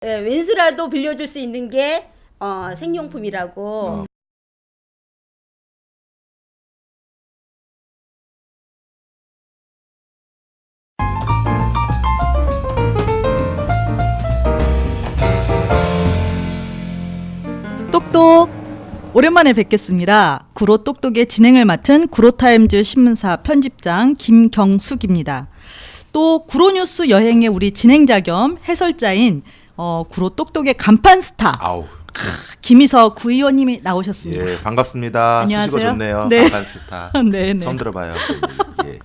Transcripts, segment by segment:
예, 왼수라도 빌려줄 수 있는 게 생용품이라고. 똑똑 오랜만에 뵙겠습니다. 구로 똑똑의 진행을 맡은 구로타임즈 신문사 편집장 김경숙입니다. 또 구로뉴스 여행의 우리 진행자 겸 해설자인 구로 똑똑의 간판 스타 아우. 김희석 구의원님이 나오셨습니다. 예, 반갑습니다. 안녕하세요. 수식어 좋네요. 네. 간판 스타. 네, 네. 처음 들어봐요. 예.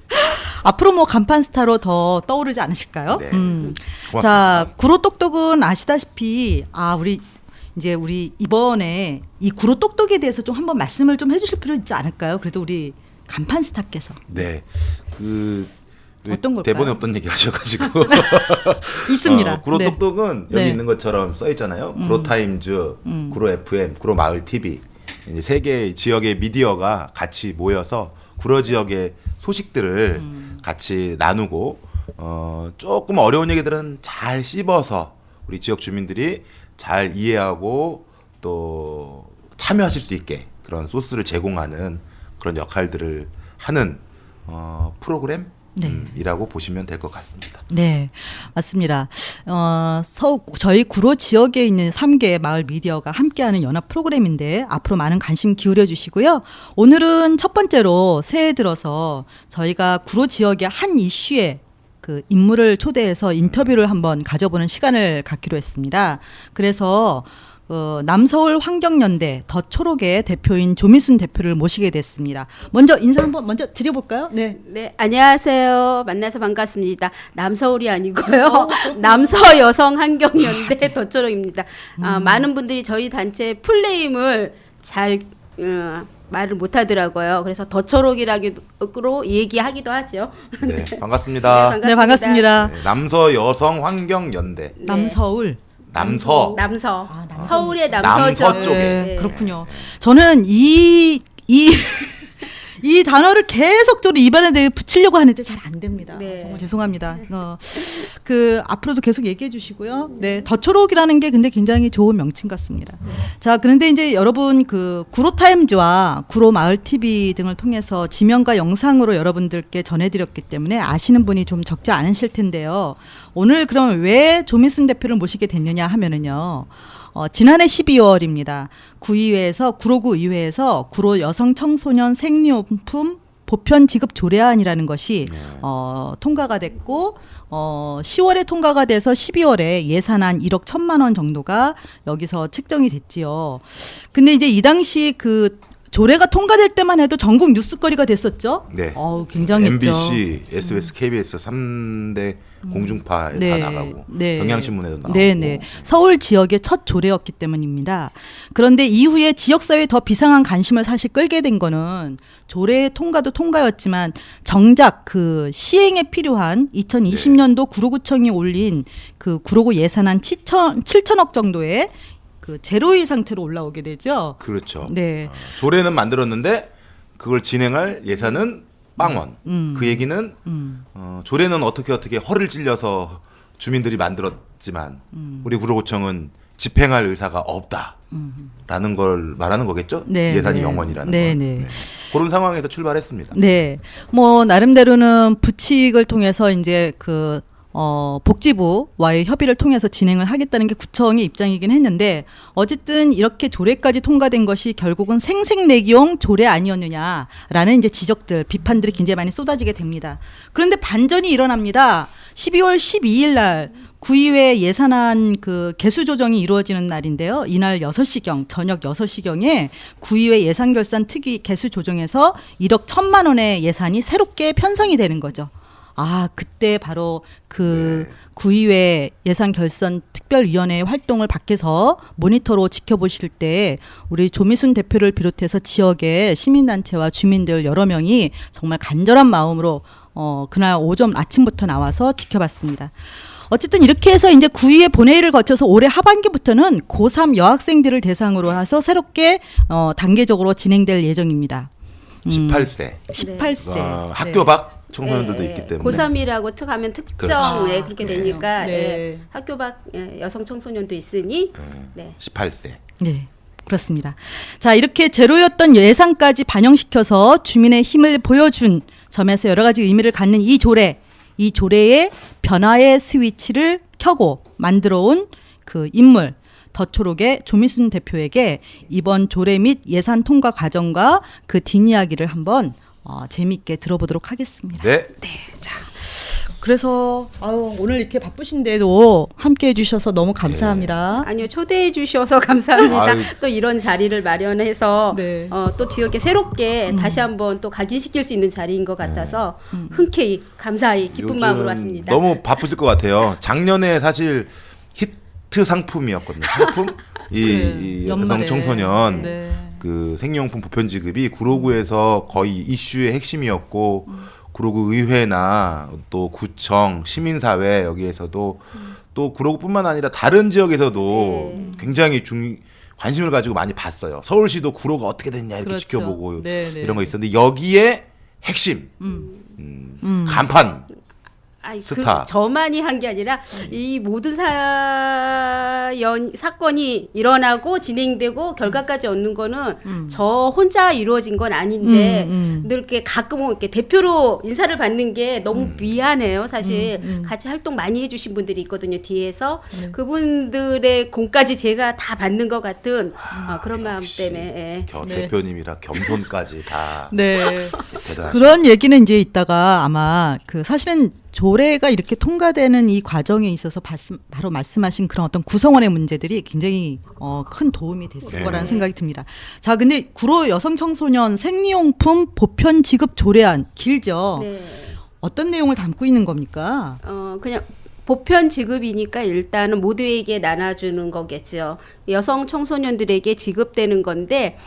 앞으로 뭐 간판 스타로 더 떠오르지 않으실까요? 네. 자, 고맙습니다. 구로 똑똑은 아시다시피 우리 이번에 이 구로 똑똑에 대해서 좀 한번 말씀을 좀 해주실 필요 있지 않을까요? 그래도 우리 간판 스타께서 네. 어떤 걸까요? 대본에 없던 얘기 하셔가지고 있습니다. 구로 네. 똑똑은 여기 네. 있는 것처럼 써 있잖아요. 구로 타임즈, 구로 FM, 구로 마을 TV 이제 세 개의 지역의 미디어가 같이 모여서 구로 지역의 소식들을 같이 나누고 조금 어려운 얘기들은 잘 씹어서 우리 지역 주민들이 잘 이해하고 또 참여하실 수 있게 그런 소스를 제공하는 그런 역할들을 하는 프로그램. 네. 이라고 보시면 될 것 같습니다. 네, 맞습니다. 저희 구로 지역에 있는 3개의 마을 미디어가 함께하는 연합 프로그램인데 앞으로 많은 관심 기울여 주시고요. 오늘은 첫 번째로 새해 들어서 저희가 구로 지역의 한 이슈에 그 인물을 초대해서 인터뷰를 한번 가져보는 시간을 갖기로 했습니다. 그래서 남서울 환경연대 더 초록의 대표인 조미순 대표를 모시게 됐습니다. 먼저 인사 한번 먼저 드려볼까요? 네. 네, 안녕하세요. 만나서 반갑습니다. 남서울이 아니고요. 남서 여성 환경연대 더초록입니다. 많은 분들이 저희 단체 풀네임을 잘 말을 못하더라고요. 그래서 더초록이라고 얘기하기도 하죠. 네, 반갑습니다. 네, 반갑습니다. 네, 남서 여성 환경 연대. 네. 남서울. 남서. 남서. 남서. 서울의 남서 쪽에. 네, 그렇군요. 저는 이 단어를 계속적으로 입안에 대해 붙이려고 하는데 잘 안 됩니다. 네. 정말 죄송합니다. 앞으로도 계속 얘기해 주시고요. 네, 더초록이라는 게 근데 굉장히 좋은 명칭 같습니다. 자, 그런데 이제 여러분 구로타임즈와 구로마을TV 등을 통해서 지명과 영상으로 여러분들께 전해드렸기 때문에 아시는 분이 좀 적지 않으실 텐데요. 오늘 그럼 왜 조미순 대표를 모시게 됐느냐 하면은요. 지난해 12월입니다. 구로 의회에서 구로 여성 청소년 생리용품 보편 지급 조례안이라는 것이 통과가 됐고 10월에 통과가 돼서 12월에 예산안 1억 1천만 원 정도가 여기서 책정이 됐지요. 근데 이제 이 당시 그 조례가 통과될 때만 해도 전국 뉴스거리가 됐었죠. 네. 굉장히 MBC, SBS, KBS 3대 공중파에 네. 다 나가고 네. 경향신문에도 나가고. 네네. 서울 지역의 첫 조례였기 때문입니다. 그런데 이후에 지역사회에 더 비상한 관심을 사실 끌게 된 거는 조례 통과도 통과였지만 정작 그 시행에 필요한 2020년도 구로구청이 올린 그 구로구 예산안 7천억 정도의 그 제로의 상태로 올라오게 되죠. 그렇죠. 네. 조례는 만들었는데 그걸 진행할 예산은 빵원. 그 얘기는 조례는 어떻게 허를 찔려서 주민들이 만들었지만 우리 구로구청은 집행할 의사가 없다라는 걸 말하는 거겠죠. 네, 예산이 네. 0원이라는 네, 건. 네. 그런 상황에서 출발했습니다. 네. 뭐 나름대로는 부칙을 통해서 이제 복지부와의 협의를 통해서 진행을 하겠다는 게 구청의 입장이긴 했는데 어쨌든 이렇게 조례까지 통과된 것이 결국은 생색내기용 조례 아니었느냐라는 이제 지적들, 비판들이 굉장히 많이 쏟아지게 됩니다. 그런데 반전이 일어납니다. 12월 12일 날 구의회 예산안 그 개수 조정이 이루어지는 날인데요. 이날 6시경, 저녁 6시경에 구의회 예산결산 특위 개수 조정에서 1억 1천만 원의 예산이 새롭게 편성이 되는 거죠. 그때 바로 구의회 예산결산 특별위원회의 활동을 밖에서 모니터로 지켜보실 때 우리 조미순 대표를 비롯해서 지역의 시민단체와 주민들 여러 명이 정말 간절한 마음으로 그날 오전 아침부터 나와서 지켜봤습니다. 어쨌든 이렇게 해서 이제 구의회 본회의를 거쳐서 올해 하반기부터는 고3 여학생들을 대상으로 해서 새롭게 단계적으로 진행될 예정입니다. 18세. 18세. 학교 밖 청소년들도 예, 있기 때문에. 고3이라고 툭 하면 특정 그렇죠. 예, 그렇게 되니까 네. 예, 학교 밖 여성 청소년도 있으니 네. 18세. 네. 그렇습니다. 자, 이렇게 제로였던 예상까지 반영시켜서 주민의 힘을 보여준 점에서 여러 가지 의미를 갖는 이 조례의 변화의 스위치를 켜고 만들어 온 그 인물, 더초록의 조미순 대표에게 이번 조례 및 예산 통과 과정과 그 뒷이야기를 한번 재미있게 들어보도록 하겠습니다. 네. 그래서 오늘 이렇게 바쁘신데도 함께 해주셔서 너무 감사합니다. 아니요, 초대해 주셔서 감사합니다. 아유. 또 이런 자리를 마련해서 네. 또 지역에 새롭게 다시 한번 또 각인시킬 수 있는 자리인 것 같아서 흔쾌히 감사히 기쁜 마음으로 왔습니다. 너무 바쁘실 것 같아요. 작년에 사실 히트 상품이었거든요. 상품 이 연말에. 여성 청소년 네. 그 생리용품 보편 지급이 구로구에서 거의 이슈의 핵심이었고 구로구 의회나 또 구청, 시민사회 여기에서도 또 구로구뿐만 아니라 다른 지역에서도 굉장히 관심을 가지고 많이 봤어요. 서울시도 구로가 어떻게 됐냐 이렇게 그렇죠. 지켜보고 네, 네. 이런 거 있었는데 여기에 핵심 간판 아이, 스타. 저만이 한 게 아니라 이 모든 사건이 일어나고 진행되고 결과까지 얻는 거는 저 혼자 이루어진 건 아닌데 늘 이렇게 가끔은 이렇게 대표로 인사를 받는 게 너무 미안해요. 사실 같이 활동 많이 해주신 분들이 있거든요. 뒤에서 그분들의 공까지 제가 다 받는 것 같은 그런 마음 때문에. 예. 대표님이라 겸손까지 다 네. 대단하시죠. 그런 얘기는 이제 이따가 아마 그 사실은 조례가 이렇게 통과되는 이 과정에 있어서 바로 말씀하신 그런 어떤 구성원의 문제들이 굉장히 큰 도움이 됐을 네. 거라는 생각이 듭니다. 자, 근데 구로 여성 청소년 생리용품 보편 지급 조례안 길죠. 네. 어떤 내용을 담고 있는 겁니까? 그냥 보편 지급이니까 일단은 모두에게 나눠주는 거겠죠. 여성 청소년들에게 지급되는 건데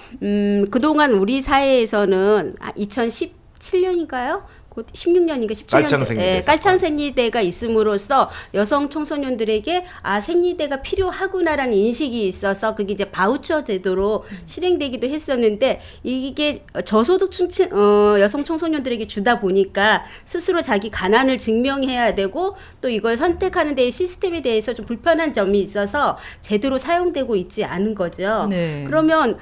그동안 우리 사회에서는 2017년인가요? 16년인가 17년 깔창생리대 깔창생리대가 있음으로써 여성 청소년들에게 생리대가 필요하구나라는 인식이 있어서 그게 이제 바우처 제도로 실행되기도 했었는데 이게 저소득층 여성 청소년들에게 주다 보니까 스스로 자기 가난을 증명해야 되고 또 이걸 선택하는 데의 시스템에 대해서 좀 불편한 점이 있어서 제대로 사용되고 있지 않은 거죠. 네. 그러면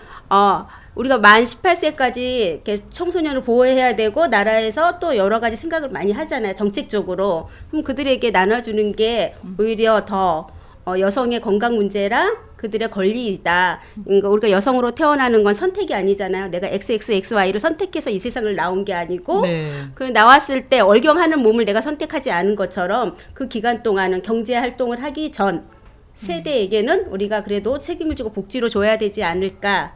우리가 만 18세까지 이렇게 청소년을 보호해야 되고 나라에서 또 여러 가지 생각을 많이 하잖아요. 정책적으로. 그럼 그들에게 나눠주는 게 오히려 더 여성의 건강 문제랑 그들의 권리이다. 그러니까 우리가 여성으로 태어나는 건 선택이 아니잖아요. 내가 XXXY를 선택해서 이 세상을 나온 게 아니고 네. 그 나왔을 때 얼경하는 몸을 내가 선택하지 않은 것처럼 그 기간 동안은 경제 활동을 하기 전 세대에게는 우리가 그래도 책임을 지고 복지로 줘야 되지 않을까.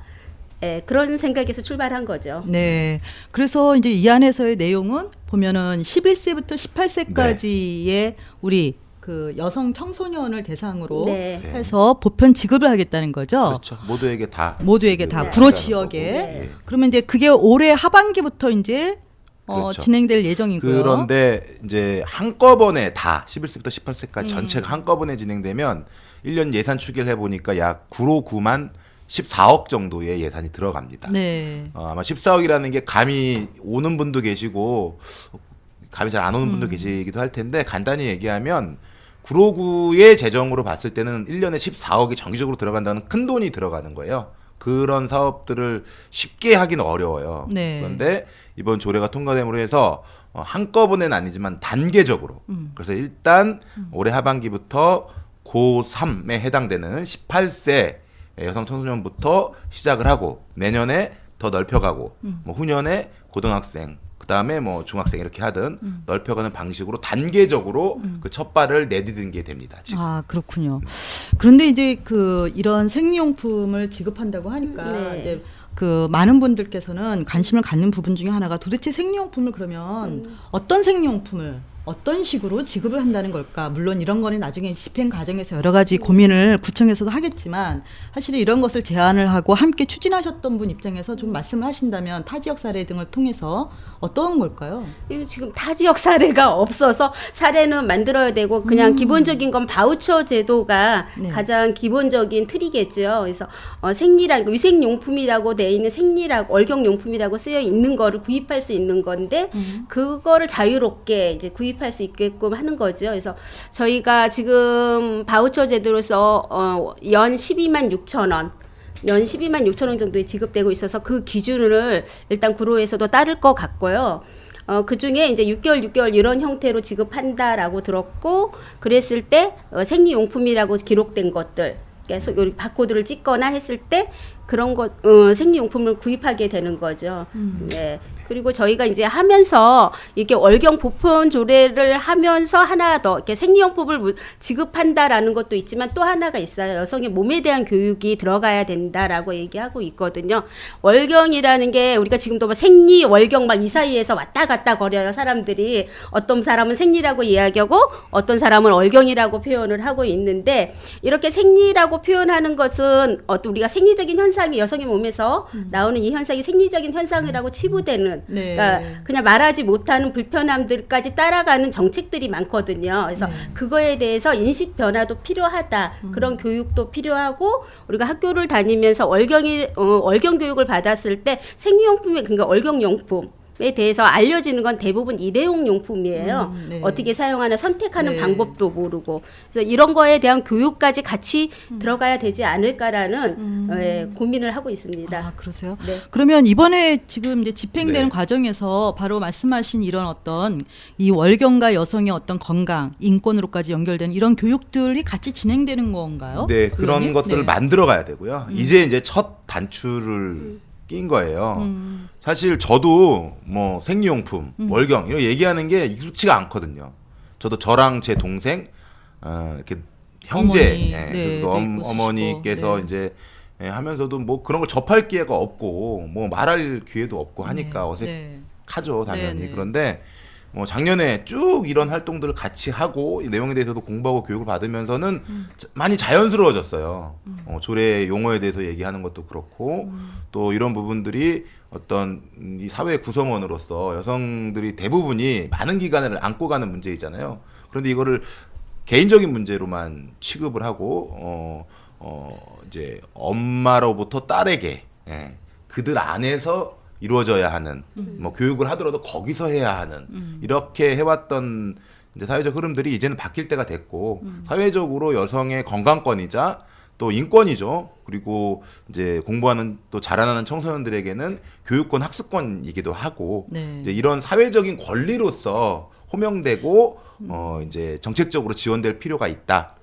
예, 그런 생각에서 출발한 거죠. 네. 그래서 이제 이 안에서의 내용은 보면은 11세부터 18세까지의 우리 그 여성 청소년을 대상으로 네. 해서 보편 지급을 하겠다는 거죠. 그렇죠. 모두에게 다 모두에게 구로 지역에. 네. 그러면 이제 그게 올해 하반기부터 이제 그렇죠. 진행될 예정이고요. 그런데 이제 한꺼번에 다 11세부터 18세까지 전체가 한꺼번에 진행되면 1년 예산 추계를 해보니까 약 9로 9만 14억 정도의 예산이 들어갑니다. 네. 아마 14억이라는 게 감이 오는 분도 계시고 감이 잘 안 오는 분도 계시기도 할 텐데 간단히 얘기하면 구로구의 재정으로 봤을 때는 1년에 14억이 정기적으로 들어간다는 큰 돈이 들어가는 거예요. 그런 사업들을 쉽게 하기는 어려워요. 네. 그런데 이번 조례가 통과됨으로 해서 한꺼번에는 아니지만 단계적으로 그래서 일단 올해 하반기부터 고3에 해당되는 18세 여성 청소년부터 시작을 하고 내년에 더 넓혀가고 뭐 후년에 고등학생 그다음에 뭐 중학생 이렇게 하든 넓혀가는 방식으로 단계적으로 그 첫 발을 내디딘 게 됩니다. 지금. 그렇군요. 그런데 이제 그 이런 생리용품을 지급한다고 하니까 네. 이제 그 많은 분들께서는 관심을 갖는 부분 중에 하나가 도대체 생리용품을 그러면 어떤 생리용품을 어떤 식으로 지급을 한다는 걸까? 물론 이런 거는 나중에 집행 과정에서 여러 가지 고민을 구청에서도 하겠지만 사실은 이런 것을 제안을 하고 함께 추진하셨던 분 입장에서 좀 말씀을 하신다면 타 지역 사례 등을 통해서 어떤 걸까요? 지금 타 지역 사례가 없어서 사례는 만들어야 되고 그냥 기본적인 건 바우처 제도가 네. 가장 기본적인 틀이겠죠. 그래서 생리라는 위생용품이라고 돼 있는 생리라고 월경용품이라고 쓰여 있는 거를 구입할 수 있는 건데 그거를 자유롭게 이제 구입할 수 있게끔 하는 거죠. 그래서 저희가 지금 바우처 제도로서 연 12만 6천 원. 연 12만 6천 원 정도에 지급되고 있어서 그 기준을 일단 구로에서도 따를 것 같고요. 그 중에 이제 6개월 이런 형태로 지급한다라고 들었고, 그랬을 때 생리용품이라고 기록된 것들, 계속 여기 바코드를 찍거나 했을 때 그런 것 생리용품을 구입하게 되는 거죠. 네. 그리고 저희가 이제 하면서 이게 월경 보편 조례를 하면서 하나 더 이렇게 생리용품을 지급한다라는 것도 있지만 또 하나가 있어요. 여성의 몸에 대한 교육이 들어가야 된다라고 얘기하고 있거든요. 월경이라는 게 우리가 지금도 뭐 생리, 월경 막 이 사이에서 왔다 갔다 거려요. 사람들이 어떤 사람은 생리라고 이야기하고 어떤 사람은 월경이라고 표현을 하고 있는데 이렇게 생리라고 표현하는 것은 우리가 생리적인 현상이 여성의 몸에서 나오는 이 현상이 생리적인 현상이라고 치부되는 네. 그러니까 그냥 말하지 못하는 불편함들까지 따라가는 정책들이 많거든요. 그래서 그거에 대해서 인식 변화도 필요하다. 그런 교육도 필요하고 우리가 학교를 다니면서 월경 교육을 받았을 때 생리용품이 그러니까 월경용품 에 대해서 알려지는 건 대부분 일회용 용품이에요. 네. 어떻게 사용하나 선택하는 네. 방법도 모르고 그래서 이런 거에 대한 교육까지 같이 들어가야 되지 않을까라는 고민을 하고 있습니다. 아, 그러세요? 네. 그러면 이번에 지금 이제 집행되는 네. 과정에서 바로 말씀하신 이런 어떤 이 월경과 여성의 어떤 건강, 인권으로까지 연결된 이런 교육들이 같이 진행되는 건가요? 네, 그런 의원님? 것들을 네. 만들어 가야 되고요. 이제 첫 단추를 낀 거예요. 사실 저도 뭐 생리용품, 월경 이런 얘기하는 게 익숙치가 않거든요. 저도 저랑 제 동생, 이렇게 형제, 어머니, 네, 그래서 네, 있고 어머니께서 네. 이제 하면서도 뭐 그런 걸 접할 기회가 없고 뭐 말할 기회도 없고 하니까 네. 어색하죠, 당연히. 네, 네. 그런데 뭐 작년에 쭉 이런 활동들을 같이 하고 이 내용에 대해서도 공부하고 교육을 받으면서는 많이 자연스러워졌어요. 조례 용어에 대해서 얘기하는 것도 그렇고 또 이런 부분들이 어떤 이 사회 구성원으로서 여성들이 대부분이 많은 기간을 안고 가는 문제이잖아요. 그런데 이거를 개인적인 문제로만 취급을 하고 이제 엄마로부터 딸에게 그들 안에서 이루어져야 하는 뭐 교육을 하더라도 거기서 해야 하는 이렇게 해왔던 이제 사회적 흐름들이 이제는 바뀔 때가 됐고 사회적으로 여성의 건강권이자 또 인권이죠. 그리고 이제 공부하는 또 자라나는 청소년들에게는 교육권, 학습권이기도 하고 네. 이제 이런 사회적인 권리로서 호명되고 이제 정책적으로 지원될 필요가 있다.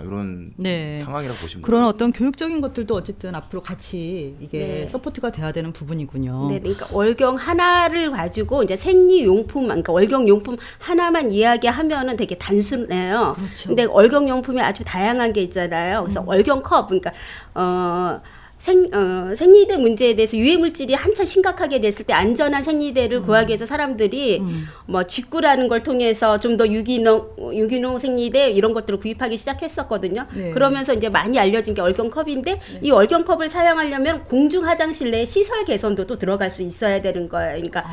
이런 네. 상황이라고 보시면 그런 됩니다. 어떤 교육적인 것들도 어쨌든 앞으로 같이 이게 네. 서포트가 돼야 되는 부분이군요. 네, 그러니까 월경 하나를 가지고 이제 생리용품, 그러니까 월경용품 하나만 이야기하면은 되게 단순해요. 그렇죠. 근데 월경용품이 아주 다양한 게 있잖아요. 그래서 월경컵, 그러니까 생리대 문제에 대해서 유해물질이 한창 심각하게 됐을 때 안전한 생리대를 구하기 위해서 사람들이 뭐 직구라는 걸 통해서 좀 더 유기농 생리대 이런 것들을 구입하기 시작했었거든요. 네. 그러면서 이제 많이 알려진 게 월경컵인데 이 월경컵을 사용하려면 공중 화장실 내 시설 개선도 또 들어갈 수 있어야 되는 거예요. 그러니까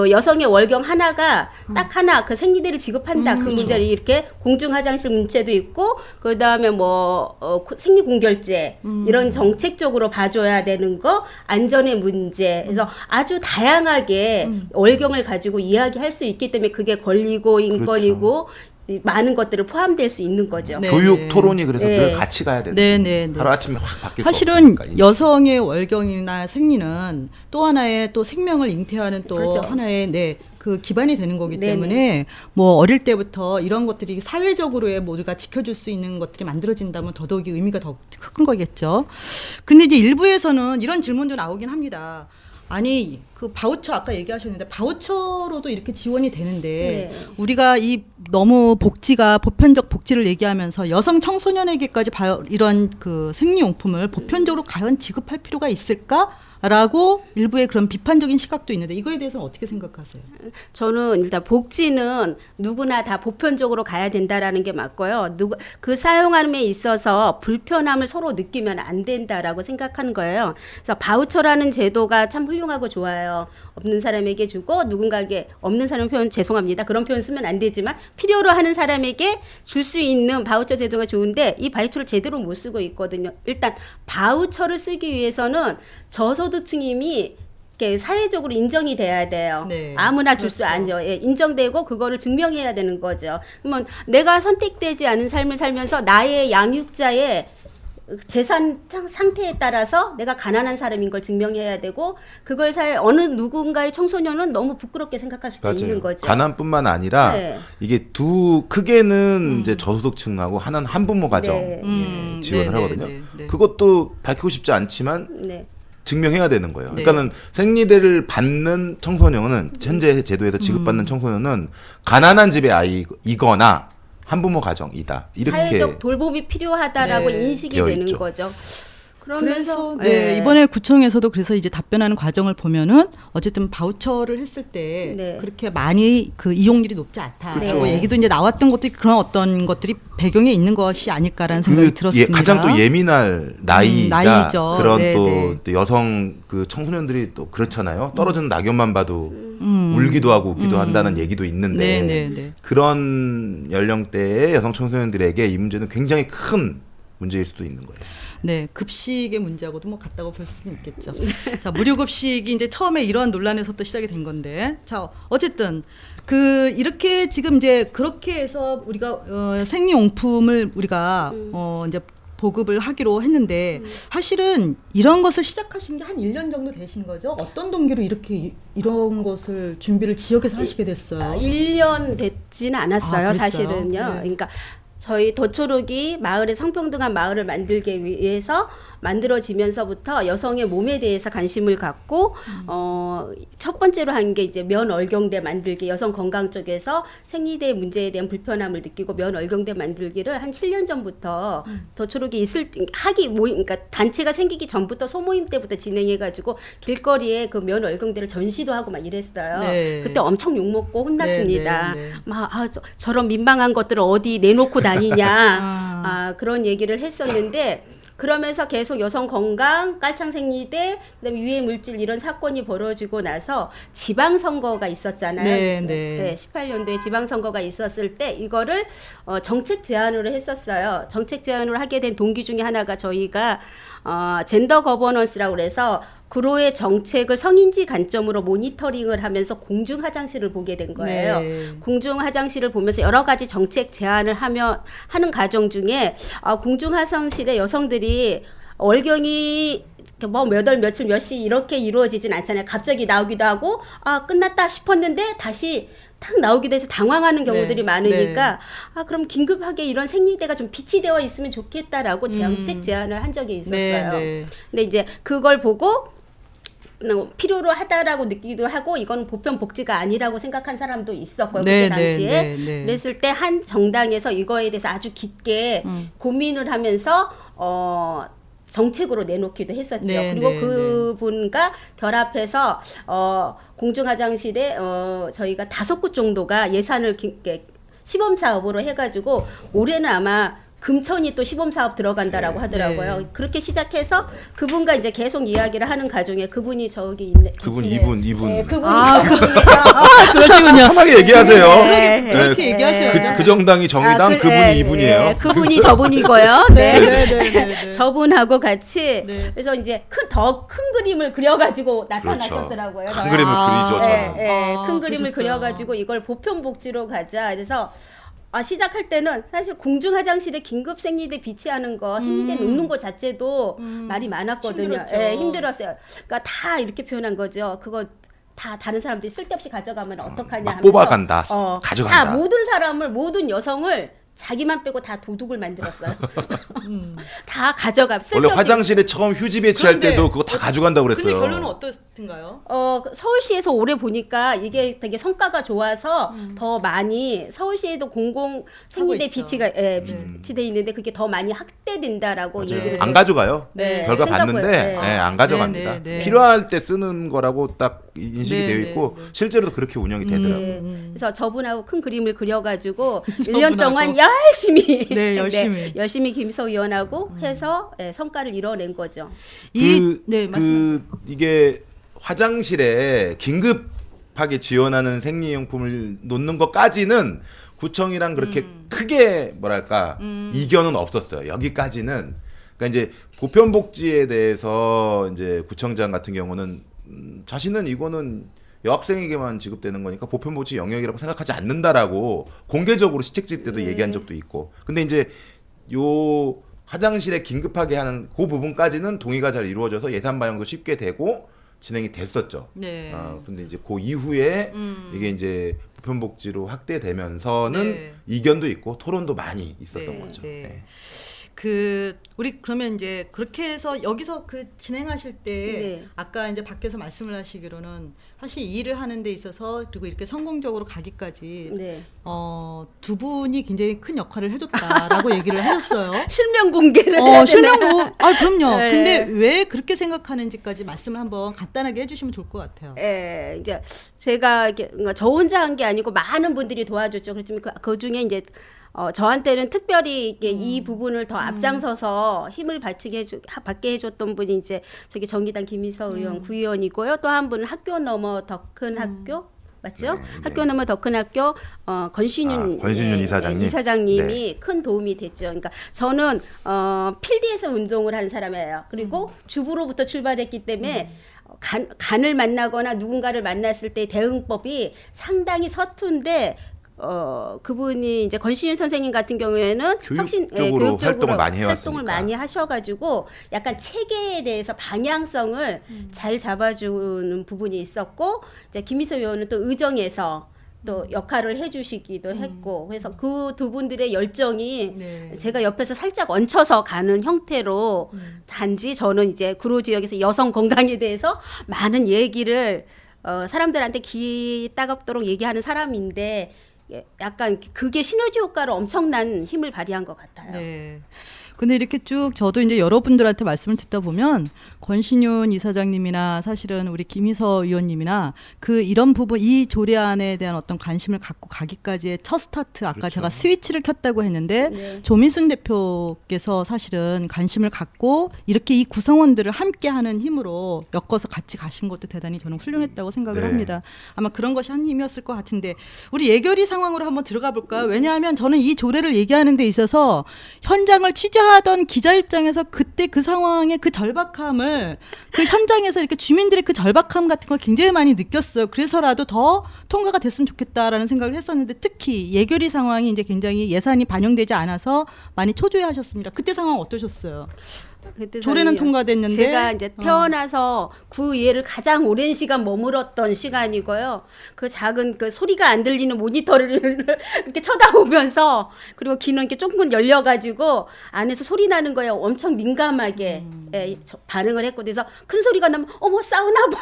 여성의 월경 하나가 딱 하나 그 생리대를 지급한다. 그 그렇죠. 문제를 이렇게 공중 화장실 문제도 있고 그 다음에 뭐 생리 공결제 이런 정책적으로 봐줘야 되는 거 안전의 문제 그래서 아주 다양하게 월경을 가지고 이야기할 수 있기 때문에 그게 권리고 인권이고 이 많은 것들을 포함될 수 있는 거죠. 네. 교육 토론이 그래서 네. 늘 같이 가야 되는 네, 네, 네. 하루 아침에 확 바뀔 수 사실은 없으니까, 인식이. 여성의 월경이나 생리는 또 하나의 또 생명을 잉태하는 또 그렇죠. 하나의 그 기반이 되는 거기 네네. 때문에 뭐 어릴 때부터 이런 것들이 사회적으로의 모두가 지켜줄 수 있는 것들이 만들어진다면 더더욱이 의미가 더 큰 거겠죠. 근데 이제 일부에서는 이런 질문도 나오긴 합니다. 아니 그 바우처 아까 얘기하셨는데 바우처로도 이렇게 지원이 되는데 네. 우리가 이 너무 복지가 보편적 복지를 얘기하면서 여성 청소년에게까지 이런 그 생리용품을 보편적으로 과연 지급할 필요가 있을까? 라고 일부의 그런 비판적인 시각도 있는데 이거에 대해서는 어떻게 생각하세요? 저는 일단 복지는 누구나 다 보편적으로 가야 된다라는 게 맞고요. 그 사용함에 있어서 불편함을 서로 느끼면 안 된다라고 생각하는 거예요. 그래서 바우처라는 제도가 참 훌륭하고 좋아요. 없는 사람에게 주고 누군가에게 없는 사람 표현 죄송합니다. 그런 표현 쓰면 안 되지만 필요로 하는 사람에게 줄 수 있는 바우처 제도가 좋은데 이 바우처를 제대로 못 쓰고 있거든요. 일단 바우처를 쓰기 위해서는 저소득층이 이렇게 사회적으로 인정이 돼야 돼요. 네, 아무나 줄 수 그렇죠. 안죠. 예, 인정되고 그거를 증명해야 되는 거죠. 그러면 내가 선택되지 않은 삶을 살면서 나의 양육자의 재산 상태에 따라서 내가 가난한 사람인 걸 증명해야 되고 그걸 어느 누군가의 청소년은 너무 부끄럽게 생각할 수도 있는 거죠. 가난뿐만 아니라 네. 이게 크게는 이제 저소득층하고 하나는 한부모 가정 네. 지원을 네, 하거든요. 네, 네. 그것도 밝히고 싶지 않지만 네. 증명해야 되는 거예요. 네. 그러니까는 생리대를 받는 청소년은 현재 제도에서 지급받는 청소년은 가난한 집의 아이이거나 한부모 가정이다. 이렇게 사회적 돌봄이 필요하다라고 네. 인식이 되어 되는 있죠. 거죠. 그래서 그러면서 네, 이번에 구청에서도 그래서 이제 답변하는 과정을 보면은 어쨌든 바우처를 했을 때 네. 그렇게 많이 그 이용률이 높지 않다라고 그렇죠. 얘기도 이제 나왔던 것도 그런 어떤 것들이 배경에 있는 것이 아닐까라는 생각이 들었습니다. 가장 또 예민할 나이이자 나이죠. 그런 네, 또, 네. 또 여성 그 청소년들이 또 그렇잖아요. 떨어지는 낙엽만 봐도 울기도 하고 웃기도 한다는 얘기도 있는데 네, 네, 네. 그런 연령대의 여성 청소년들에게 이 문제는 굉장히 큰 문제일 수도 있는 거예요. 네, 급식의 문제하고도 뭐 같다고 볼 수도 있겠죠. 자, 무료 급식이 이제 처음에 이러한 논란에서부터 시작이 된 건데, 자, 어쨌든 이렇게 지금 이제 그렇게 해서 우리가 생리용품을 우리가 이제 보급을 하기로 했는데 사실은 이런 것을 시작하신 게 한 1년 정도 되신 거죠? 어떤 동기로 이런 것을 준비를 지역에서 하시게 됐어요? 1년 됐지는 않았어요. 아, 그랬어요? 사실은요. 네. 그러니까 저희 도초록이 마을에 성평등한 마을을 만들기 위해서 만들어지면서부터 여성의 몸에 대해서 관심을 갖고 첫 번째로 한 게 이제 면얼경대 만들기, 여성 건강 쪽에서 생리대 문제에 대한 불편함을 느끼고 면얼경대 만들기를 한 7년 전부터 도초록이 그러니까 단체가 생기기 전부터 소모임 때부터 진행해가지고 길거리에 그 면얼경대를 전시도 하고 막 이랬어요. 네. 그때 엄청 욕 먹고 혼났습니다. 네, 네, 네. 막 저런 민망한 것들을 어디 내놓고 다니냐 그런 얘기를 했었는데. 그러면서 계속 여성 건강, 깔창 생리대, 그다음에 유해 물질 이런 사건이 벌어지고 나서 지방 선거가 있었잖아요. 네, 그죠? 네. 18년도에 지방 선거가 있었을 때 이거를 정책 제안으로 했었어요. 정책 제안으로 하게 된 동기 중에 하나가 저희가 젠더 거버넌스라고 그래서 구로의 정책을 성인지 관점으로 모니터링을 하면서 공중 화장실을 보게 된 거예요. 네. 공중 화장실을 보면서 여러 가지 정책 제안을 하는 과정 중에 공중 화장실에 여성들이 월경이 뭐 몇 월 며칠 몇 시 이렇게 이루어지진 않잖아요. 갑자기 나오기도 하고 끝났다 싶었는데 다시 탁 나오기도 해서 당황하는 경우들이 네, 많으니까 그럼 긴급하게 이런 생리대가 좀 비치되어 있으면 좋겠다라고 정책 제안을 한 적이 있었어요. 네, 네. 근데 이제 그걸 보고 필요로 하다라고 느끼기도 하고 이건 보편 복지가 아니라고 생각한 사람도 있었고요. 네, 그때 당시에. 네, 네, 네. 그랬을 때 한 정당에서 이거에 대해서 아주 깊게 고민을 하면서 정책으로 내놓기도 했었죠. 네, 그리고 네, 그분과 결합해서 공중 화장실에 저희가 5곳 정도가 예산을 시범 사업으로 해가지고 올해는 아마 금천이 또 시범 사업 들어간다라고 하더라고요. 네. 그렇게 시작해서 그분과 이제 계속 이야기를 하는 과정에 그분이 저기 있네. 그분 뒤에. 이분 네, 그분이 그러시군요. 편하게 얘기하세요. 네, 그렇게 얘기하셔야죠. 그 정당이 정의당 그분이 이분이에요. 네, 그분이 저분이고요. 네, 네. 네, 네, 네. 저분하고 같이 네. 그래서 이제 더 큰 그림을 그려가지고 그렇죠. 나타나셨더라고요. 큰 그림을 그리죠, 저는. 큰 그림을 그러셨어요. 그려가지고 이걸 보편복지로 가자. 그래서 시작할 때는 사실 공중 화장실에 긴급 생리대 비치하는 거, 생리대 놓는 것 자체도 말이 많았거든요. 힘들었죠. 예, 힘들었어요. 그러니까 다 이렇게 표현한 거죠. 그거 다 다른 사람들이 쓸데없이 가져가면 어떡하냐 막 하면서 뽑아간다, 가져간다. 다 모든 사람을 모든 여성을 자기만 빼고 다 도둑을 만들었어요. 다 가져가. 원래 쓸데없이. 화장실에 처음 휴지 배치할 그런데 때도 그거 다 가져간다고 그랬어요. 근데 결론은 어떻든가요? 서울시에서 올해 보니까 이게 되게 성과가 좋아서 더 많이 서울시에도 공공 생리대 있죠. 비치가 비치돼 있는데 그게 더 많이 확대된다라고 맞아요. 얘기를 안 가져가요. 네. 결과 생각보다, 봤는데 네. 안 가져갑니다. 네, 네, 네. 필요할 때 쓰는 거라고 딱 인식이 네, 되어 네, 있고 네. 실제로도 그렇게 운영이 되더라고요. 네. 그래서 저분하고 큰 그림을 그려가지고 저분하고. 1년 동안 열심히 네, 열심히. 열심히 김서 의원하고 해서 성과를 이뤄낸 거죠. 이게 화장실에 긴급하게 지원하는 생리용품을 놓는 것까지는 구청이랑 그렇게 크게 뭐랄까 이견은 없었어요. 여기까지는 그러니까 이제 보편복지에 대해서 이제 구청장 같은 경우는 자신은 이거는 여학생에게만 지급되는 거니까 보편복지 영역이라고 생각하지 않는다라고 공개적으로 시책질 때도 얘기한 적도 있고. 근데 이제 요 화장실에 긴급하게 하는 그 부분까지는 동의가 잘 이루어져서 예산 반영도 쉽게 되고 진행이 됐었죠. 네. 근데 이제 그 이후에 이게 이제 보편복지로 확대되면서는 네. 이견도 있고 토론도 많이 있었던 네, 거죠. 네. 네. 우리 그러면 이제 그렇게 해서 여기서 진행하실 때 네. 아까 이제 밖에서 말씀을 하시기로는 사실 일을 하는 데 있어서 그리고 이렇게 성공적으로 가기까지 네. 두 분이 굉장히 큰 역할을 해줬다라고 얘기를 하셨어요. 실명 공개를 해야 실명 되나? 그럼요. 네. 근데 왜 그렇게 생각하는지까지 말씀을 한번 간단하게 해주시면 좋을 것 같아요. 예, 이제 제가 저 혼자 한 게 아니고 많은 분들이 도와줬죠. 그렇지만 그 중에 이제 저한테는 특별히 이게 이 부분을 더 앞장서서 힘을 받게 해줬던 분이 이제 저기 정의당 김희서 의원 구의원이고요. 또 한 분은 학교 넘어 더 큰 학교 맞죠? 네, 학교 넘어 더 큰 학교 권신윤 이사장님. 이사장님이 큰 도움이 됐죠. 그러니까 저는 필드에서 운동을 하는 사람이에요. 그리고 주부로부터 출발했기 때문에 간을 만나거나 누군가를 만났을 때 대응법이 상당히 서툰데 그분이 이제 권신윤 선생님 같은 경우에는 교육적으로 활동을 많이 해왔으니까. 활동을 많이 하셔가지고 약간 체계에 대해서 방향성을 잘 잡아주는 부분이 있었고 이제 김희서 의원은 또 의정에서 또 역할을 해주시기도 했고 그래서 그 두 분들의 열정이 네. 제가 옆에서 살짝 얹혀서 가는 형태로 단지 저는 이제 구로 지역에서 여성 건강에 대해서 많은 얘기를 사람들한테 귀 따갑도록 얘기하는 사람인데 약간 그게 시너지 효과로 엄청난 힘을 발휘한 것 같아요. 네. 근데 이렇게 쭉 저도 이제 여러분들한테 말씀을 듣다 보면 권신윤 이사장님이나 사실은 우리 김희서 의원님이나 이런 부분 이 조례안에 대한 어떤 관심을 갖고 가기까지의 첫 스타트 아까 그렇죠. 제가 스위치를 켰다고 했는데 네. 조민순 대표께서 사실은 관심을 갖고 이렇게 이 구성원들을 함께하는 힘으로 엮어서 같이 가신 것도 대단히 저는 훌륭했다고 생각을 네. 합니다. 아마 그런 것이 한 힘이었을 것 같은데 우리 예결위 상황으로 한번 들어가 볼까요? 왜냐하면 저는 이 조례를 얘기하는 데 있어서 현장을 취재하던 기자 입장에서 그때 그 상황의 그 절박함을 그 현장에서 이렇게 주민들의 그 절박함 같은 걸 굉장히 많이 느꼈어요. 그래서라도 더 통과가 됐으면 좋겠다라는 생각을 했었는데 특히 예결위 상황이 이제 굉장히 예산이 반영되지 않아서 많이 초조해하셨습니다. 그때 상황 어떠셨어요? 그때 조례는 저희 통과됐는데 제가 이제 태어나서 구의회를 가장 오랜 시간 머물렀던 시간이고요. 그 작은 그 소리가 안 들리는 모니터를 이렇게 쳐다보면서 그리고 귀는 이렇게 조금 열려가지고 안에서 소리 나는 거에 엄청 민감하게 반응을 했고 그래서 큰 소리가 나면 어머 싸우나 봐.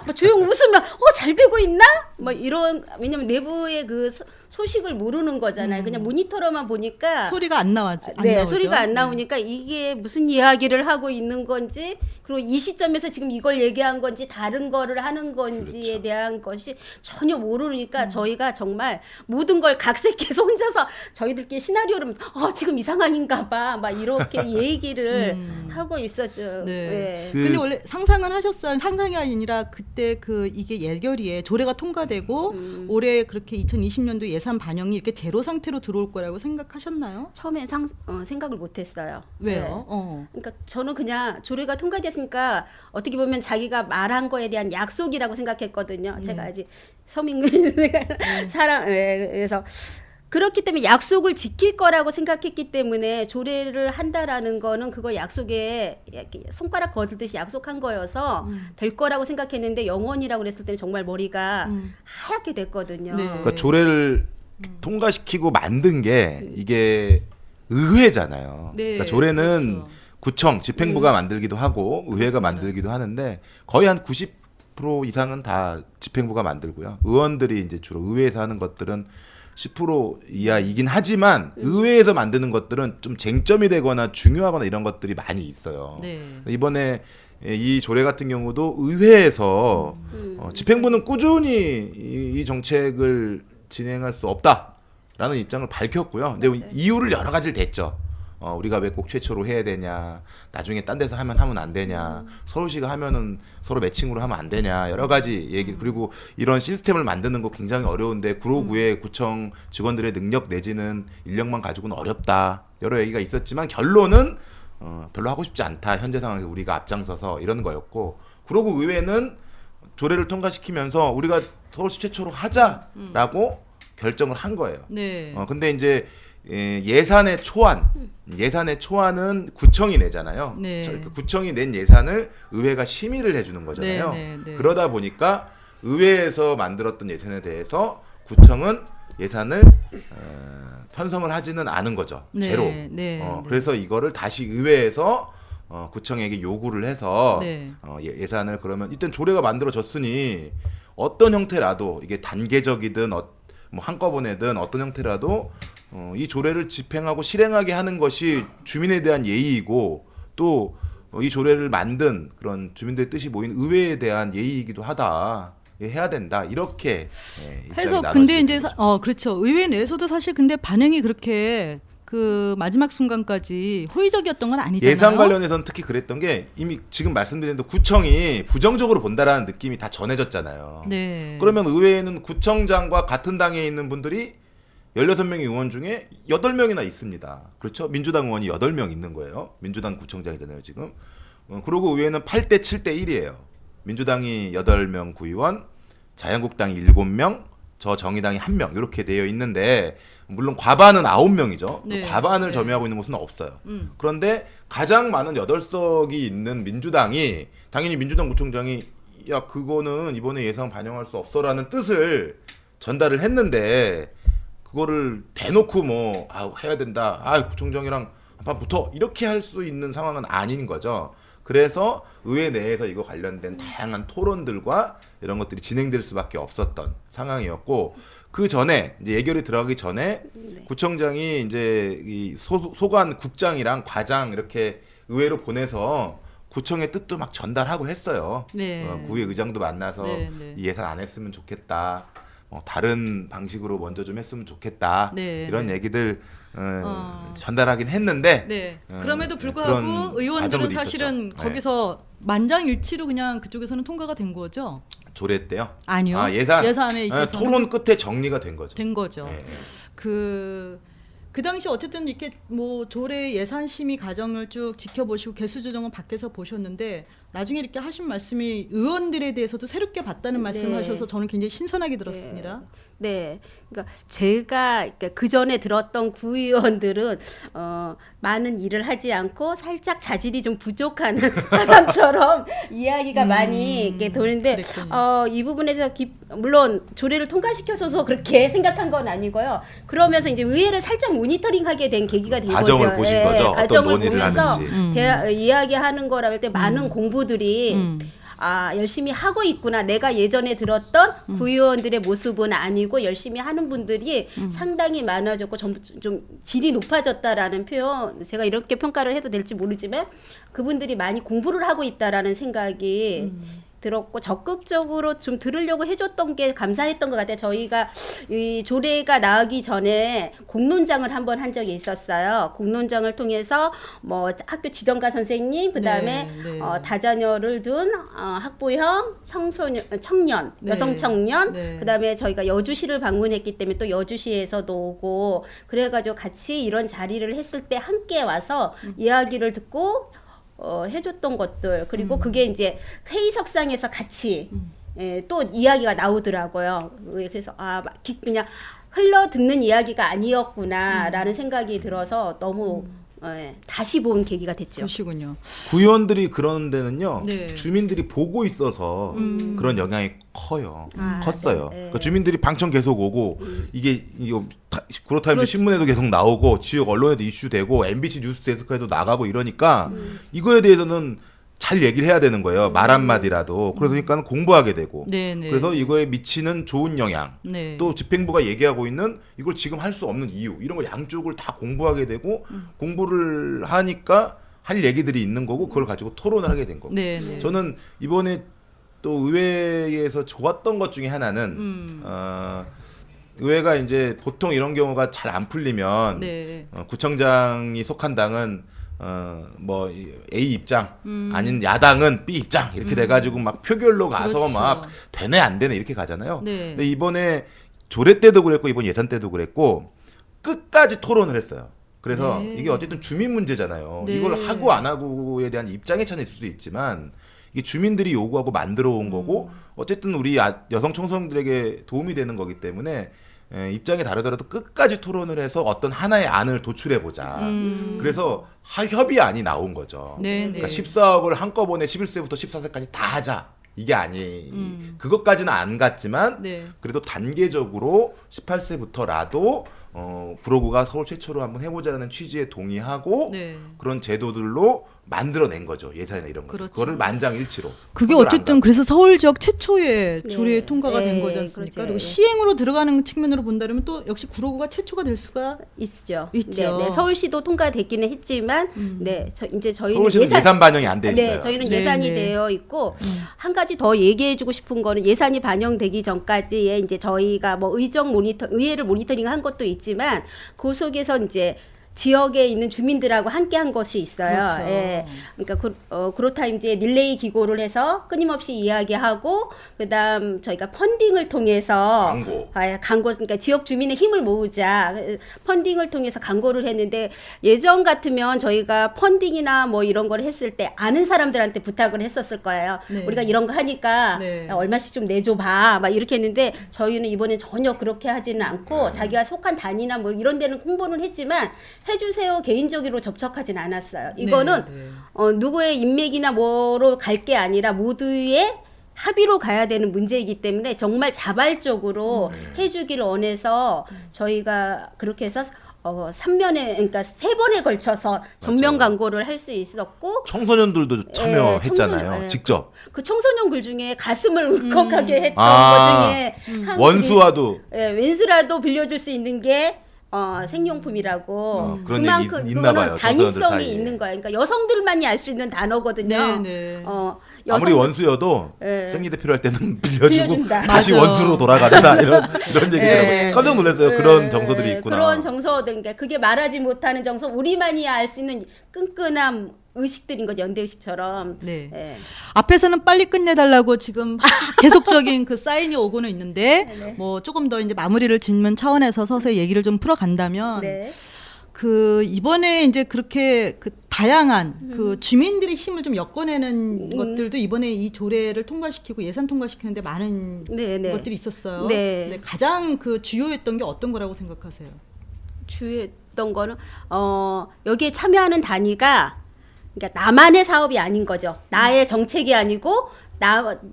뭐 조용 웃으면 잘 되고 있나? 뭐 이런 왜냐면 내부의 그 소식을 모르는 거잖아요. 그냥 모니터로만 보니까 소리가 안 나오죠. 네, 소리가 안 나오니까 이게 무슨 이야기를 하고 있는 건지 그리고 이 시점에서 지금 이걸 얘기한 건지 다른 거를 하는 건지에 그렇죠. 대한 것이 전혀 모르니까 저희가 정말 모든 걸 각색해서 혼자서 저희들끼리 시나리오를 지금 이 상황인가 봐 막 이렇게 얘기를 하고 있었죠. 네. 네. 근데 원래 상상은 하셨어요. 상상이 아니라 그때 이게 예결위에 조례가 통과되고 올해 그렇게 2020년도 예산 반영이 이렇게 제로 상태로 들어올 거라고 생각하셨나요? 처음에 생각을 못했어요. 왜요? 네. 그러니까 저는 그냥 조례가 통과됐으니까 어떻게 보면 자기가 말한 거에 대한 약속이라고 생각했거든요. 제가 아직 서민군 사람 그래서 그렇기 때문에 약속을 지킬 거라고 생각했기 때문에 조례를 한다라는 거는 그거 약속에 손가락 거두듯이 약속한 거여서 될 거라고 생각했는데 영원이라고 그랬을 때는 정말 머리가 하얗게 됐거든요. 네. 그러니까 조례를 통과시키고 만든 게 이게 의회잖아요. 네, 그러니까 조례는 그렇죠. 구청, 집행부가 만들기도 하고 의회가 만들기도 하는데 거의 한 90% 이상은 다 집행부가 만들고요. 의원들이 이제 주로 의회에서 하는 것들은 10% 이하이긴 하지만 의회에서 만드는 것들은 좀 쟁점이 되거나 중요하거나 이런 것들이 많이 있어요. 네. 이번에 이 조례 같은 경우도 의회에서 집행부는 꾸준히 이 정책을 진행할 수 없다라는 입장을 밝혔고요. 근데 이유를 여러 가지를 댔죠. 우리가 왜 꼭 최초로 해야 되냐, 나중에 딴 데서 하면 안 되냐, 서울시가 하면은 서로 매칭으로 하면 안 되냐, 여러 가지 얘기. 그리고 이런 시스템을 만드는 거 굉장히 어려운데 구로구의 구청 직원들의 능력 내지는 인력만 가지고는 어렵다, 여러 얘기가 있었지만 결론은 별로 하고 싶지 않다, 현재 상황에서 우리가 앞장서서, 이런 거였고, 구로구 의회는 조례를 통과시키면서 우리가 서울시 최초로 하자라고 결정을 한 거예요. 네. 근데 이제 예산의 초안은 구청이 내잖아요. 네. 구청이 낸 예산을 의회가 심의를 해주는 거잖아요. 네. 그러다 보니까 의회에서 만들었던 예산에 대해서 구청은 예산을 편성을 하지는 않은 거죠. 네, 제로. 네. 그래서 이거를 다시 의회에서 구청에게 요구를 해서 네. 예산을, 그러면 일단 조례가 만들어졌으니 어떤 형태라도, 이게 단계적이든 뭐 한꺼번에든 어떤 형태라도 이 조례를 집행하고 실행하게 하는 것이 주민에 대한 예의이고, 또 이 조례를 만든 그런 주민들의 뜻이 모인 의회에 대한 예의이기도 하다. 해야 된다. 이렇게 해서 입장이 근데 이제 나눠지게 된 거죠. 그렇죠. 의회 내에서도 사실 근데 반응이 그렇게 그 마지막 순간까지 호의적이었던 건 아니잖아요. 예산 관련해서는 특히 그랬던 게, 이미 지금 말씀드린 대로 구청이 부정적으로 본다라는 느낌이 다 전해졌잖아요. 네. 그러면 의회에는 구청장과 같은 당에 있는 분들이 16명의 의원 중에 8명이나 있습니다. 그렇죠? 민주당 의원이 8명 있는 거예요. 민주당 구청장이잖아요, 지금. 그리고 의회는 8대 7대 1이에요. 민주당이 8명 구의원, 자유한국당이 7명, 저 정의당이 1명, 이렇게 되어 있는데, 물론 과반은 9명이죠. 네. 과반을 네. 점유하고 있는 곳은 없어요. 그런데 가장 많은 8석이 있는 민주당이, 당연히 민주당 구청장이 야, 그거는 이번에 예산 반영할 수 없어라는 뜻을 전달을 했는데, 그거를 대놓고 해야 된다, 구청장이랑 한판 붙어, 이렇게 할 수 있는 상황은 아닌 거죠. 그래서 의회 내에서 이거 관련된 다양한 토론들과 이런 것들이 진행될 수밖에 없었던 상황이었고, 그 전에 이제 예결위 들어가기 전에 구청장이 이제 이 소관 국장이랑 과장 이렇게 의회로 보내서 구청의 뜻도 막 전달하고 했어요. 네. 구의 의장도 만나서 네. 이 예산 안 했으면 좋겠다, 다른 방식으로 먼저 좀 했으면 좋겠다, 네. 이런 얘기들 전달하긴 했는데, 네. 그럼에도 불구하고 그런 의원들은 과정들이 사실은 있었죠. 거기서 만장일치로 그냥 그쪽에서는 통과가 된 거죠. 조례 때요? 아니요. 예산에 예산에 있어서 토론 끝에 정리가 된 거죠. 된 거죠. 예. 그 당시 어쨌든 이렇게 뭐 조례 예산 심의 과정을 쭉 지켜보시고 개수 조정은 밖에서 보셨는데, 나중에 이렇게 하신 말씀이 의원들에 대해서도 새롭게 봤다는 말씀하셔서 저는 굉장히 신선하게 들었습니다. 네, 그러니까 제가 그 전에 들었던 구의원들은 많은 일을 하지 않고 살짝 자질이 좀 부족한 사람처럼 이야기가 많이 이렇게 도는데, 그랬군요. 이 부분에서 물론 조례를 통과시켜서 그렇게 생각한 건 아니고요. 그러면서 이제 의회를 살짝 모니터링하게 된 계기가 된 과정을 거죠. 보신 거죠. 어떤 과정을 논의를 보면서 하는지. 이야기하는 거라 할 때 많은 공부들이 열심히 하고 있구나. 내가 예전에 들었던 구의원들의 모습은 아니고 열심히 하는 분들이 상당히 많아졌고 좀 질이 높아졌다라는 표현, 제가 이렇게 평가를 해도 될지 모르지만 그분들이 많이 공부를 하고 있다라는 생각이 들었고, 적극적으로 좀 들으려고 해줬던 게 감사했던 것 같아요. 저희가 이 조례가 나오기 전에 공론장을 한번 한 적이 있었어요. 공론장을 통해서 뭐 학교 지정과 선생님, 그다음에 네. 다자녀를 둔 학부형 청년, 네. 여성 청년, 네. 그다음에 저희가 여주시를 방문했기 때문에 또 여주시에서도 오고, 그래가지고 같이 이런 자리를 했을 때 함께 와서 이야기를 듣고 해줬던 것들, 그리고 그게 이제 회의석상에서 같이 또 이야기가 나오더라고요. 그래서 그냥 흘러 듣는 이야기가 아니었구나라는 생각이 들어서 너무 다시 본 계기가 됐죠. 그러시군요. 구의원들이 그런 데는요. 네. 주민들이 보고 있어서 그런 영향이 커요. 컸어요. 네. 그러니까 주민들이 방청 계속 오고 이게 구로타임즈 그렇죠. 신문에도 계속 나오고 지역 언론에도 이슈되고 MBC 뉴스 데스크에도 나가고 이러니까 이거에 대해서는 잘 얘기를 해야 되는 거예요. 말 한마디라도. 그러니까 공부하게 되고. 네네. 그래서 이거에 미치는 좋은 영향. 네. 또 집행부가 얘기하고 있는 이걸 지금 할 수 없는 이유. 이런 걸 양쪽을 다 공부하게 되고 공부를 하니까 할 얘기들이 있는 거고 그걸 가지고 토론을 하게 된 거고. 네네. 저는 이번에 또 의회에서 좋았던 것 중에 하나는 의회가 이제 보통 이런 경우가 잘 안 풀리면 네. 구청장이 속한 당은 뭐 A 입장 아닌 야당은 B 입장 이렇게 돼가지고 막 표결로 가서 그렇죠. 막 되네 안 되네 이렇게 가잖아요. 네. 근데 이번에 조례 때도 그랬고 이번 예산 때도 그랬고 끝까지 토론을 했어요. 그래서 네. 이게 어쨌든 주민 문제잖아요. 네. 이걸 하고 안 하고에 대한 입장의 차이는 있을 수 있지만 이게 주민들이 요구하고 만들어 온 거고 어쨌든 우리 여성 청소년들에게 도움이 되는 거기 때문에 입장이 다르더라도 끝까지 토론을 해서 어떤 하나의 안을 도출해 보자. 그래서 협의안이 나온 거죠. 네, 그러니까 네. 14억을 한꺼번에 11세부터 14세까지 다 하자. 이게 그것까지는 안 갔지만 네. 그래도 단계적으로 18세부터라도 구로구가 서울 최초로 한번 해보자는 취지에 동의하고 네. 그런 제도들로 만들어낸 거죠. 예산이나 이런 거. 그렇죠. 그거를 만장일치로. 그게 그걸 안 어쨌든 그래서 서울 지역 최초의 네. 조례 통과가 된 네, 거지 않습니까? 그렇죠. 그리고 예. 시행으로 들어가는 측면으로 본다면 또 역시 구로구가 최초가 될 수가 있죠. 있죠. 네, 서울시도 통과됐기는 했지만, 이제 저희는 서울시는 예산 반영이 안 돼 있어요. 네, 저희는 네, 예산이 네. 되어 있고 한 가지 더 얘기해주고 싶은 거는 예산이 반영되기 전까지에 이제 저희가 뭐 의회를 모니터링한 것도 있지만 그 속에서 이제 지역에 있는 주민들하고 함께 한 것이 있어요. 그렇죠. 예. 그러니까 구로타임즈에 릴레이 기고를 해서 끊임없이 이야기하고 그다음 저희가 펀딩을 통해서 광고 그러니까 지역 주민의 힘을 모으자 펀딩을 통해서 광고를 했는데 예전 같으면 저희가 펀딩이나 뭐 이런 걸 했을 때 아는 사람들한테 부탁을 했었을 거예요. 네. 우리가 이런 거 하니까 네. 얼마씩 좀 내줘 봐. 막 이렇게 했는데 저희는 이번엔 전혀 그렇게 하지는 않고 자기가 속한 단이나 뭐 이런 데는 홍보는 했지만 해주세요 개인적으로 접촉하진 않았어요. 이거는 네, 네. 누구의 인맥이나 뭐로 갈 게 아니라 모두의 합의로 가야 되는 문제이기 때문에 정말 자발적으로 해주기를 원해서 저희가 그렇게 해서 3년에 그러니까 3번에 걸쳐서 전면 광고를 할 수 있었고 청소년들도 참여했잖아요. 청소년, 직접. 그 청소년 글 중에 가슴을 울컥하게 했던 아, 것 중에 한 원수와도 웬수라도 빌려줄 수 있는 게 생용품이라고 그런 그만큼 얘기 있나 봐요, 그거는 청소년들 당위성이 사이에. 있는 거예요. 그러니까 여성들만이 알 수 있는 단어거든요. 네, 네. 아무리 원수여도 예. 생리대 필요할 때는 빌려주고 빌려준다. 다시 맞아. 원수로 돌아가자 이런 얘기를 예. 깜짝 놀랐어요. 그런 정서들이 있구나. 그런 정서들, 그러니까 그게 말하지 못하는 정서, 우리만이 알 수 있는 끈끈한 의식들인 거죠. 연대 의식처럼. 네. 예. 앞에서는 빨리 끝내달라고 지금 계속적인 그 사인이 오고는 있는데 네. 뭐 조금 더 이제 마무리를 짓는 차원에서 서서히 얘기를 좀 풀어간다면 네. 그 이번에 이제 그렇게 그 다양한 그 주민들의 힘을 좀 엮어내는 것들도 이번에 이 조례를 통과시키고 예산 통과시키는데 많은 네, 네. 것들이 있었어요. 네. 근데 가장 그 주요했던 게 어떤 거라고 생각하세요? 주요했던 거는 여기에 참여하는 단위가 그러니까 나만의 사업이 아닌 거죠. 나의 정책이 아니고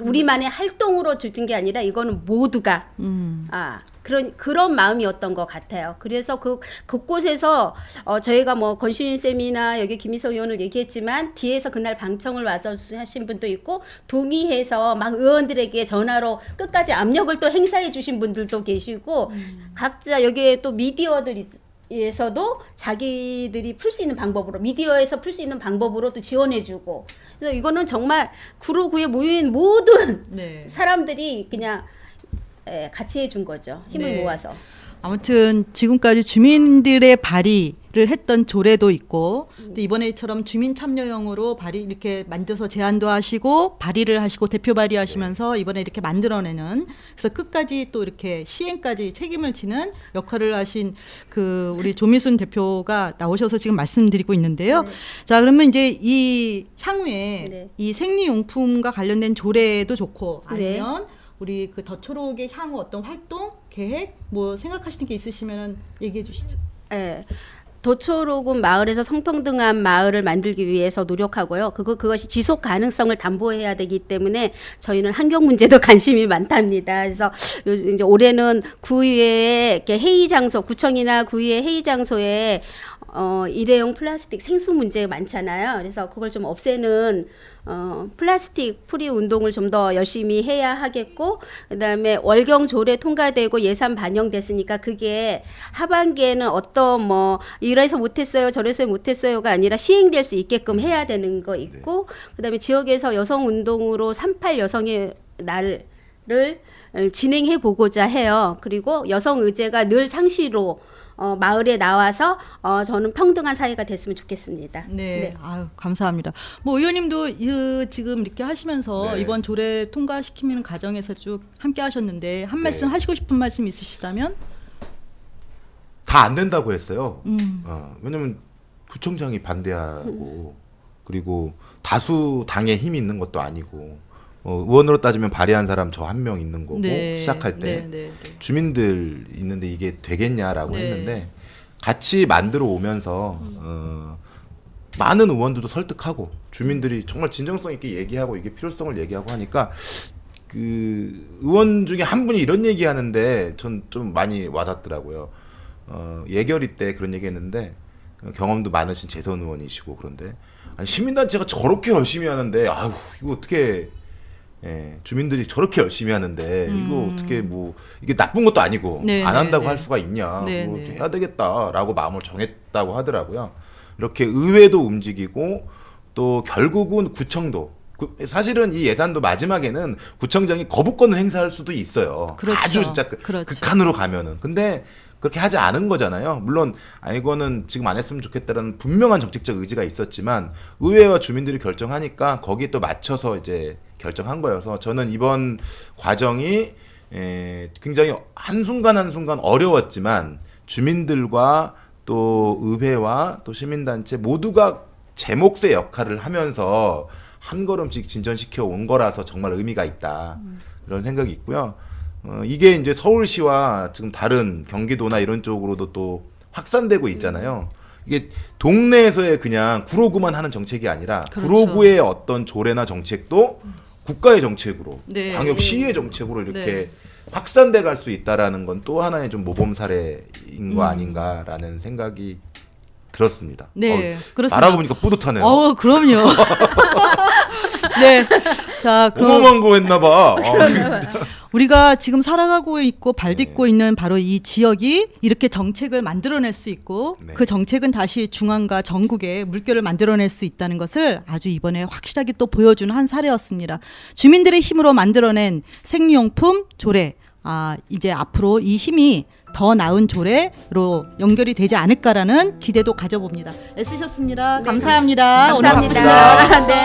우리만의 활동으로 주진 게 아니라 이거는 모두가 그런 마음이었던 것 같아요. 그래서 그곳에서 저희가 뭐 권신윤 쌤이나 여기 김희서 의원을 얘기했지만 뒤에서 그날 방청을 와서 하신 분도 있고 동의해서 막 의원들에게 전화로 끝까지 압력을 또 행사해 주신 분들도 계시고 각자 여기에 또 미디어들에서도 자기들이 풀 수 있는 방법으로 미디어에서 풀 수 있는 방법으로 또 지원해주고 그래서 이거는 정말 구로구에 모인 모든 네. 사람들이 그냥 같이 해준 거죠. 힘을 네. 모아서. 아무튼 지금까지 주민들의 발의를 했던 조례도 있고 또 이번에처럼 주민 참여형으로 발의 이렇게 만들어서 제안도 하시고 발의를 하시고 대표 발의하시면서 이번에 이렇게 만들어내는 그래서 끝까지 또 이렇게 시행까지 책임을 지는 역할을 하신 그 우리 조미순 대표가 나오셔서 지금 말씀드리고 있는데요. 네. 자 그러면 이제 이 향후에 네. 이 생리용품과 관련된 조례도 좋고 네. 아니면 우리 그 더 초록의 향후 어떤 활동 계획 뭐 생각하시는 게 있으시면 얘기해 주시죠. 예. 도초록은 마을에서 성평등한 마을을 만들기 위해서 노력하고요. 그것이 지속 가능성을 담보해야 되기 때문에 저희는 환경 문제도 관심이 많답니다. 그래서 이제 올해는 구의회 이렇게 회의 장소, 구청이나 구의회 회의 장소에 일회용 플라스틱 생수 문제가 많잖아요. 그래서 그걸 좀 없애는 플라스틱 프리 운동을 좀 더 열심히 해야 하겠고, 그다음에 월경 조례 통과되고 예산 반영됐으니까 그게 하반기에는 어떤 뭐 이래서 못했어요, 저래서 못했어요가 아니라 시행될 수 있게끔 해야 되는 거 있고, 그다음에 지역에서 여성 운동으로 38 여성의 날을 진행해 보고자 해요. 그리고 여성 의제가 늘 상시로 마을에 나와서 저는 평등한 사회가 됐으면 좋겠습니다. 네, 아유, 감사합니다. 뭐 의원님도 지금 이렇게 하시면서 네. 이번 조례 통과시키는 과정에서 쭉 함께 하셨는데 한 네. 말씀 하시고 싶은 말씀 있으시다면? 다 안 된다고 했어요. 왜냐면 구청장이 반대하고 그리고 다수 당에 힘이 있는 것도 아니고 의원으로 따지면 발의한 사람 저 한 명 있는 거고 네, 시작할 때 네. 주민들 있는데 이게 되겠냐라고 네. 했는데 같이 만들어 오면서 많은 의원들도 설득하고 주민들이 정말 진정성 있게 얘기하고 이게 필요성을 얘기하고 하니까 그 의원 중에 한 분이 이런 얘기하는데 전 좀 많이 와닿더라고요. 예결위 때 그런 얘기했는데 경험도 많으신 재선 의원이시고 그런데 아니 시민단체가 저렇게 열심히 하는데 아유 이거 어떻게 주민들이 저렇게 열심히 하는데 이거 어떻게 뭐 이게 나쁜 것도 아니고 네, 안 한다고 네, 할 네. 수가 있냐 네, 뭐 네. 해야 되겠다라고 마음을 정했다고 하더라고요. 이렇게 의회도 움직이고 또 결국은 구청도 사실은 이 예산도 마지막에는 구청장이 거부권을 행사할 수도 있어요. 그렇죠. 아주 진짜 그렇죠. 극한으로 가면은. 근데 그렇게 하지 않은 거잖아요. 물론 이거는 지금 안 했으면 좋겠다라는 분명한 정책적 의지가 있었지만 의회와 주민들이 결정하니까 거기에 또 맞춰서 이제 결정한 거여서 저는 이번 과정이 굉장히 한순간 한순간 어려웠지만 주민들과 또 의회와 또 시민단체 모두가 제 몫의 역할을 하면서 한 걸음씩 진전시켜 온 거라서 정말 의미가 있다. 이런 생각이 있고요. 이게 이제 서울시와 지금 다른 경기도나 이런 쪽으로도 또 확산되고 있잖아요. 이게 동네에서의 그냥 구로구만 하는 정책이 아니라 그렇죠. 구로구의 어떤 조례나 정책도 국가의 정책으로 네. 광역시의 정책으로 이렇게 네. 확산돼 갈 수 있다라는 건 또 하나의 좀 모범 사례인 거 아닌가라는 생각이 들었습니다. 네, 그렇습니다. 말하고 보니까 뿌듯하네요. 그럼요. 네, 자, 그럼 어마어마한 거 했나 봐. 우리가 지금 살아가고 있고 발딛고 네. 있는 바로 이 지역이 이렇게 정책을 만들어낼 수 있고 네. 그 정책은 다시 중앙과 전국에 물결을 만들어낼 수 있다는 것을 아주 이번에 확실하게 또 보여주는 한 사례였습니다. 주민들의 힘으로 만들어낸 생리용품 조례, 이제 앞으로 이 힘이 더 나은 조례로 연결이 되지 않을까라는 기대도 가져봅니다. 애쓰셨습니다. 네. 감사합니다. 오늘 감사합니다. 바쁘시네요. 네.